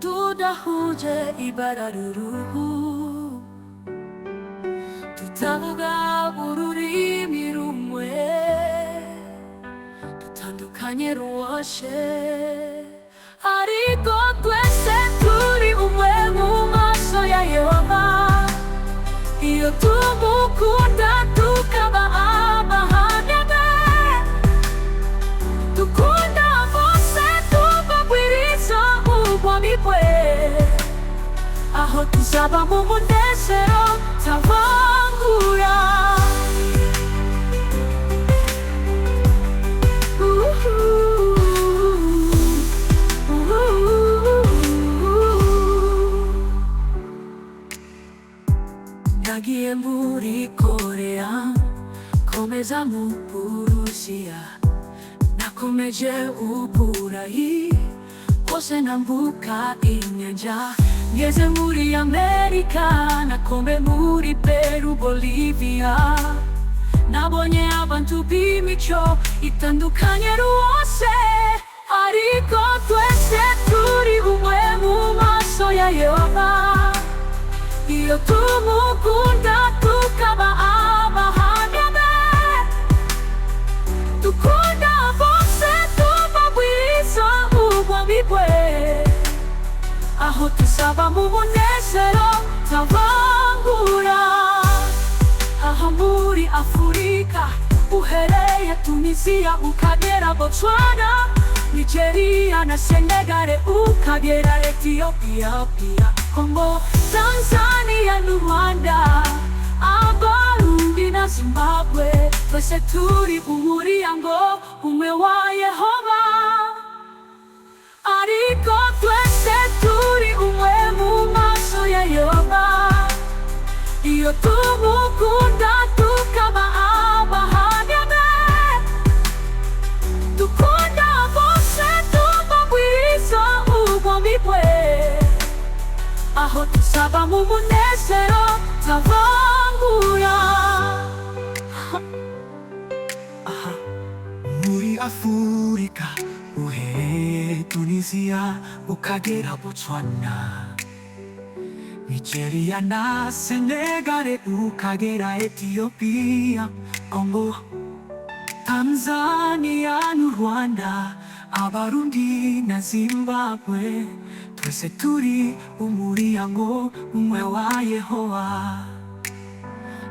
tudahuje ibara ry'uruhu, tutavuga ururimi rumwe, dutandukanye rwose, ariko twese turi umwe mu maso ya Yehova. Iyo tumukunda tukaba abahamya be, dukunda bose tubagwiriza ubwami bwe, aho tuzaba mu munezero tavangura. Nagiye muri Korea, komeza mu Burusiya, nakomeje uburayi hose nambuka inyanja, ngeze muri Amerika, nakombe muri Peru, Bolivia, nabonye abantu b'imico itandukanye rwose, ariko twese turi umwe mu maso ya Yehova. Iyo tumukunda tukaba abahamya be, dukunda bose tubagwiriza ubwami bwe, aho tuzaba mu munezero tavangura. Aha muri Afurika uhereye Tunisia ukagera Botswana, Nigeria na Senegal ukagera Ethiopia, Kongo, Tanzania n'u Rwanda, Abarundi na Zimbabwe, twese turi umuryango umwe wa Yehova, ariko twese turi umwe mu maso ya Yehova. Iyo tumukunda tukaba abahamya be, dukunda bose tubagwiriza ubwami bwe, aho tuzaba mu munezero tavangura. Muri Afurika uhereye Tunisia ukagera Botswana, Nigeria na Senegal ukagera Ethiopia, Kongo, Tanzania n'u Rwanda, Abarundi na Zimbabwe, twese turi umuryango umwe wa Yehova,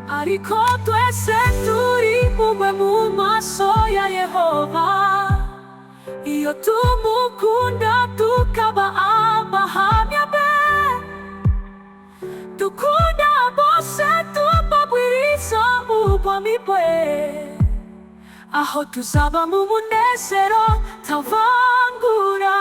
ariko twese turi umwe mu maso ya Yehova. Iyo tumukunda tukaba abahamya be, dukunda bose tubagwiriza ubwami bwe, aho tuzaba mu munezero tavangura.